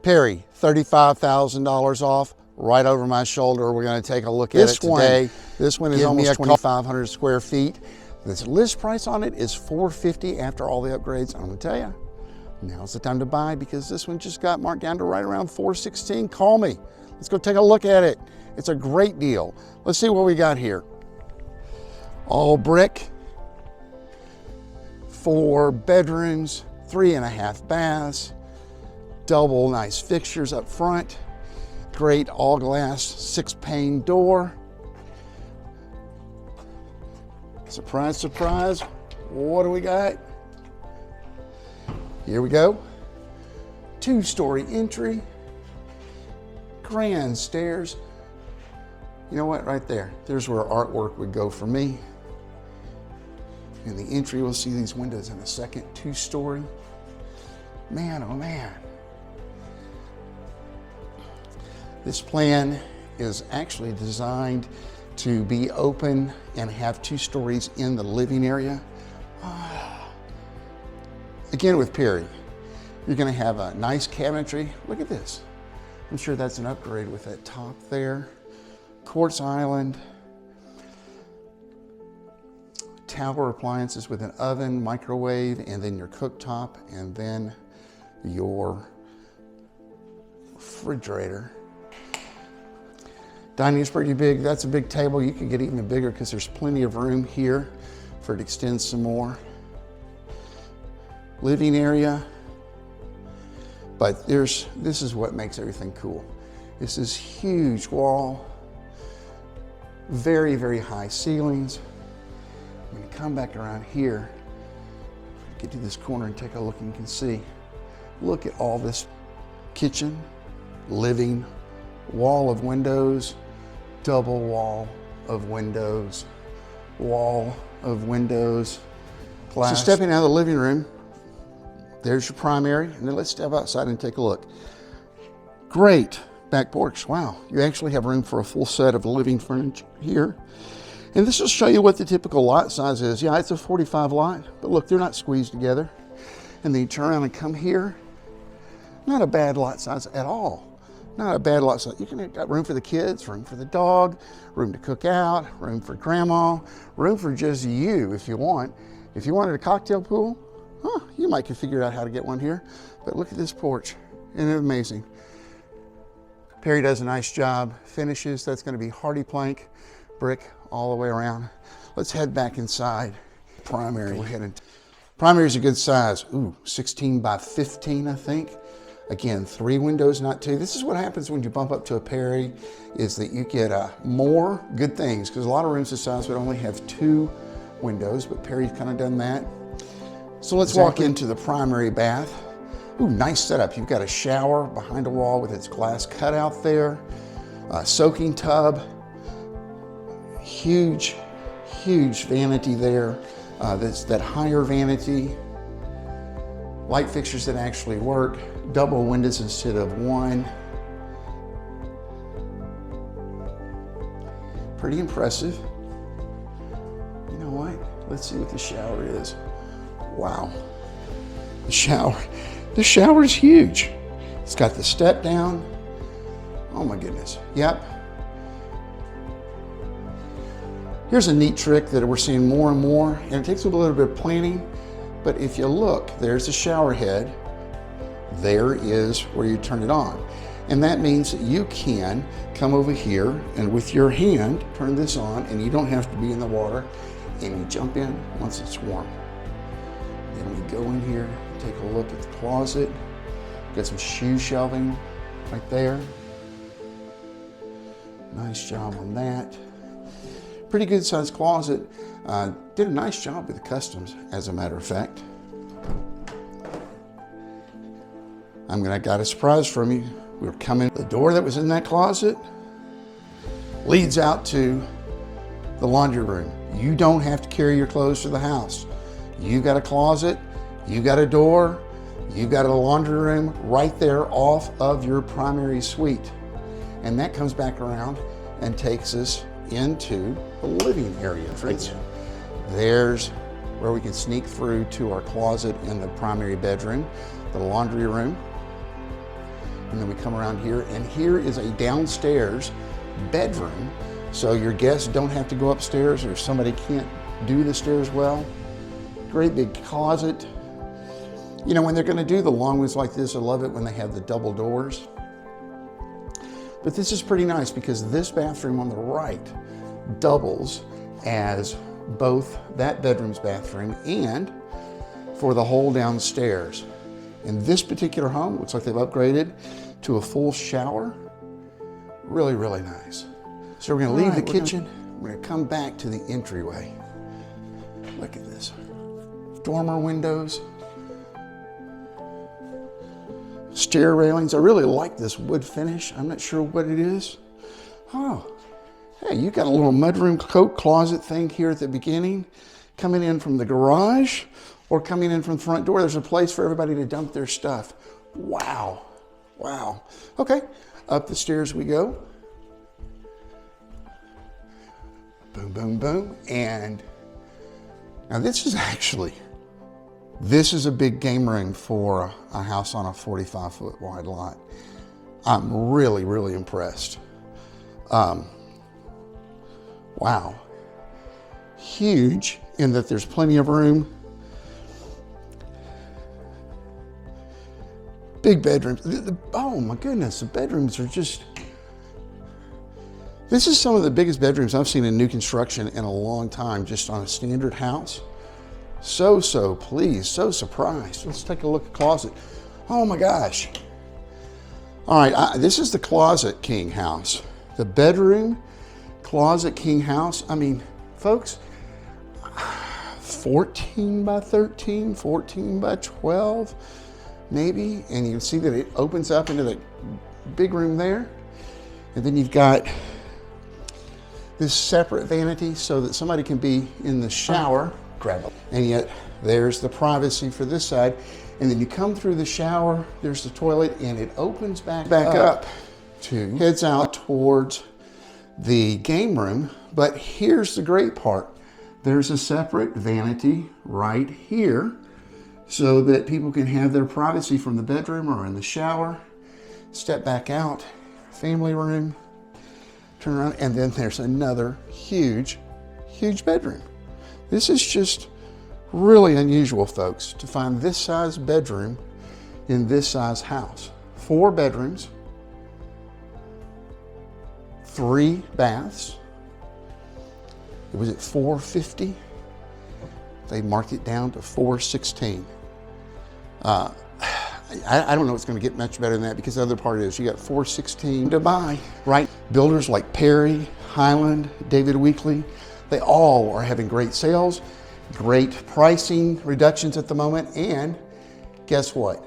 Perry, $35,000 off, right over my shoulder. We're going to take a look at it today. This one is almost 2,500 square feet. This list price on it is $450 after all the upgrades. I'm going to tell you, now's the time to buy because this one just got marked down to right around $416. Call me. Let's go take a look at it. It's a great deal. Let's see what we got here. All brick, 4 bedrooms, 3.5 baths, double nice fixtures up front, great all glass 6-pane door. Surprise, surprise, what do we got? Here we go. 2-story entry, grand stairs. You know what, right there, there's where artwork would go for me. In the entry, we'll see these windows in a second. 2-story. Man, oh man. This plan is actually designed to be open and have 2 stories in the living area. Again, with Perry, you're gonna have a nice cabinetry. Look at this. I'm sure that's an upgrade with that top there. Quartz island. Tower appliances with an oven, microwave, and then your cooktop, and then your refrigerator. Dining is pretty big. That's a big table. You could get even bigger because there's plenty of room here for it to extend some more. Living area. But this is what makes everything cool. This is huge wall. Very, very high ceilings. When you come back around here, get to this corner and take a look and you can see, look at all this kitchen, living, wall of windows, double wall of windows, wall of windows, glass. So stepping out of the living room, there's your primary, and then let's step outside and take a look. Great back porch. Wow, you actually have room for a full set of living furniture here. And this will show you what the typical lot size is. Yeah, it's a 45 lot, but look, they're not squeezed together. And then you turn around and come here. Not a bad lot size at all. Not a bad lot size. You can have room for the kids, room for the dog, room to cook out, room for grandma, room for just you if you want. If you wanted a cocktail pool, you might could figure out how to get one here. But look at this porch, isn't it amazing? Perry does a nice job. Finishes, that's gonna be hardy plank, brick all the way around. Let's head back inside. Primary. Primary is a good size. Ooh, 16 by 15, I think. Again, 3 windows, not 2. This is what happens when you bump up to a Perry, is that you get more good things, because a lot of rooms this size would only have 2 windows, but Perry's kind of done that. So let's walk into the primary bath. Ooh, nice setup. You've got a shower behind a wall with its glass cutout there, a soaking tub, huge, huge vanity there. That's that higher vanity. Light fixtures that actually work. Double windows instead of 1. Pretty impressive. You know what? Let's see what the shower is. Wow. The shower is huge. It's got the step down. Oh my goodness. Yep. Here's a neat trick that we're seeing more and more, and it takes a little bit of planning, but if you look, there's the shower head. There is where you turn it on. And that means that you can come over here and with your hand, turn this on, and you don't have to be in the water, and you jump in once it's warm. Then we go in here, take a look at the closet. Got some shoe shelving right there. Nice job on that. Pretty good sized closet. Did a nice job with the customs, as a matter of fact. I got a surprise from you. We were coming, the door that was in that closet leads out to the laundry room. You don't have to carry your clothes to the house. You got a closet, you got a door, you got a laundry room right there off of your primary suite. And that comes back around and takes us into the living area. There's where we can sneak through to our closet in the primary bedroom, the laundry room. And then we come around here, and here is a downstairs bedroom. So your guests don't have to go upstairs, or if somebody can't do the stairs well. Great big closet. You know, when they're going to do the long ones like this, I love it when they have the double doors. But this is pretty nice because this bathroom on the right doubles as both that bedroom's bathroom and for the whole downstairs. In this particular home, looks like they've upgraded to a full shower. Really, really nice. So we're going to leave the kitchen. We're going to come back to the entryway. Look at this. Dormer windows. Stair railings. I really like this wood finish. I'm not sure what it is. Oh, hey, you got a little mudroom coat closet thing here at the beginning. Coming in from the garage or coming in from the front door, there's a place for everybody to dump their stuff. Wow, wow. Okay, up the stairs we go. Boom, boom, boom. And now this is a big game room for a house on a 45-foot wide lot. I'm really, really impressed. Wow. Huge in that there's plenty of room. Big bedrooms. Oh my goodness, the bedrooms are just... This is some of the biggest bedrooms I've seen in new construction in a long time, just on a standard house. So pleased, so surprised. Let's take a look at the closet. Oh my gosh. All right, this is the closet king house. The bedroom closet king house. I mean, folks, 14 by 13, 14 by 12, maybe. And you can see that it opens up into that big room there. And then you've got this separate vanity so that somebody can be in the shower. Grab it. And yet there's the privacy for this side. And then you come through the shower, there's the toilet, and it opens back up to heads out towards the game room. But here's the great part. There's a separate vanity right here so that people can have their privacy from the bedroom or in the shower. Step back out, family room, turn around, and then there's another huge, huge bedroom. This is just really unusual, folks, to find this size bedroom in this size house. 4 bedrooms, 3 baths. It was at $450. They marked it down to $416. I don't know it's going to get much better than that, because the other part is you got $416 to buy, right? Builders like Perry, Highland, David Weekley, they all are having great sales, great pricing reductions at the moment, and guess what?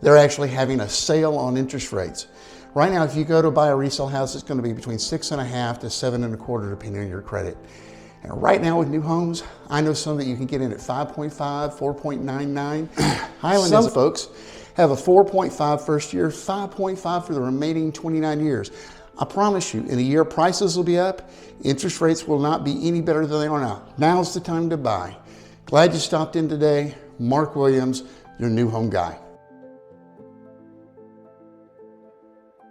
They're actually having a sale on interest rates. Right now, if you go to buy a resale house, it's going to be between 6.5 to 7.25, depending on your credit. And right now with new homes, I know some that you can get in at 5.5, 4.99. Highland, some folks have a 4.5 first year, 5.5 for the remaining 29 years. I promise you, in a year, prices will be up. Interest rates will not be any better than they are now. Now's the time to buy. Glad you stopped in today. Mark Williams, your new home guy.